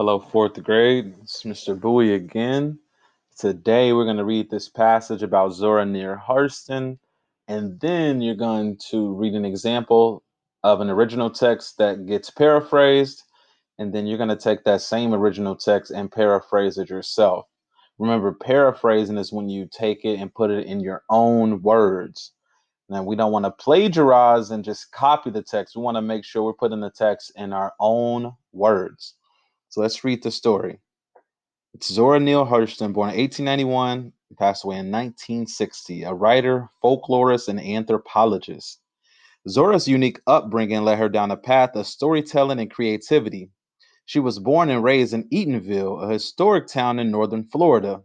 Hello, fourth grade. It's Mr. Bowie again. Today we're going to read this passage about Zora Neale Hurston, and then you're going to read an example of an original text that gets paraphrased, and then you're going to take that same original text and paraphrase it yourself. Remember, paraphrasing is when you take it and put it in your own words. Now, we don't want to plagiarize and just copy the text. We want to make sure we're putting the text in our own words. So let's read the story. It's Zora Neale Hurston, born in 1891, passed away in 1960, a writer, folklorist, and anthropologist. Zora's unique upbringing led her down a path of storytelling and creativity. She was born and raised in Eatonville, a historic town in northern Florida.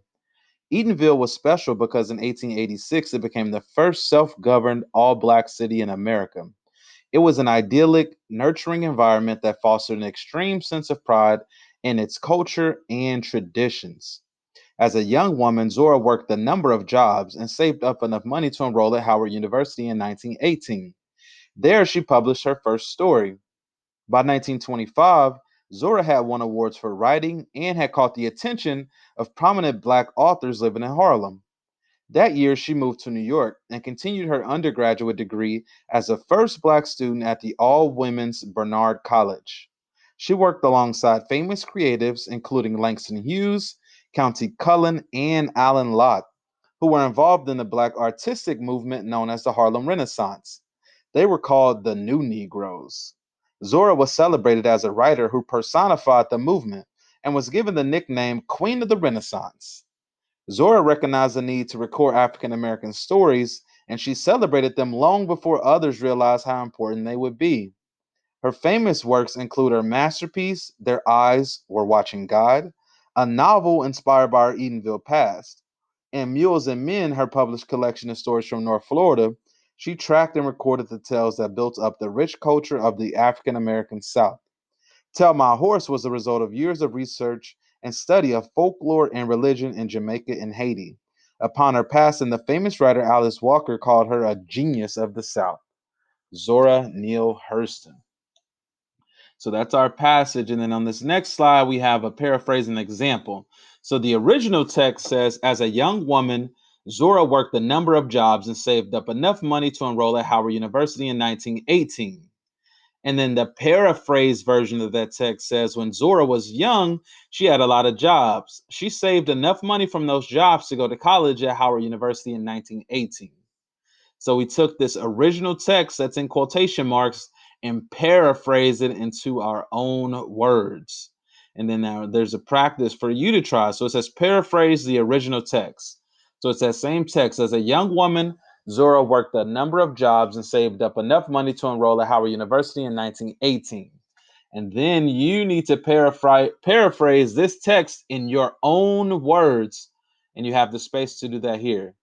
Eatonville was special because in 1886 it became the first self governed all black city in America. It was an idyllic, nurturing environment that fostered an extreme sense of pride in its culture and traditions. As a young woman, Zora worked a number of jobs and saved up enough money to enroll at Howard University in 1918. There, she published her first story. By 1925, Zora had won awards for writing and had caught the attention of prominent black authors living in Harlem. That year, she moved to New York and continued her undergraduate degree as the first black student at the all women's Barnard College. She worked alongside famous creatives, including Langston Hughes, Countee Cullen, and Alan Locke, who were involved in the black artistic movement known as the Harlem Renaissance. They were called the New Negroes. Zora was celebrated as a writer who personified the movement and was given the nickname Queen of the Renaissance. Zora recognized the need to record African American stories, and she celebrated them long before others realized how important they would be. Her famous works include her masterpiece, Their Eyes Were Watching God, a novel inspired by her Edenville past. In Mules and Men, her published collection of stories from North Florida, she tracked and recorded the tales that built up the rich culture of the African American South. Tell My Horse was the result of years of research and study of folklore and religion in Jamaica and Haiti. Upon her passing, the famous writer Alice Walker called her a genius of the South. Zora Neale Hurston. So that's our passage. And then on this next slide, we have a paraphrasing example. So the original text says, as a young woman, Zora worked a number of jobs and saved up enough money to enroll at Howard University in 1918. And then the paraphrased version of that text says, when Zora was young, she had a lot of jobs. She saved enough money from those jobs to go to college at Howard University in 1918. So we took this original text that's in quotation marks and paraphrased it into our own words. And then now there's a practice for you to try. So it says paraphrase the original text. So it's that same text. As a young woman, Zora worked a number of jobs and saved up enough money to enroll at Howard University in 1918. And then you need to paraphrase this text in your own words. And you have the space to do that here.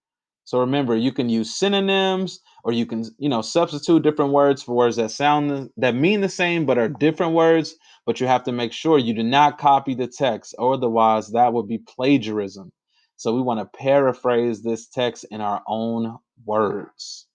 So remember, you can use synonyms or you can, substitute different words for words that mean the same but are different words, but you have to make sure you do not copy the text, or otherwise that would be plagiarism. So we want to paraphrase this text in our own words.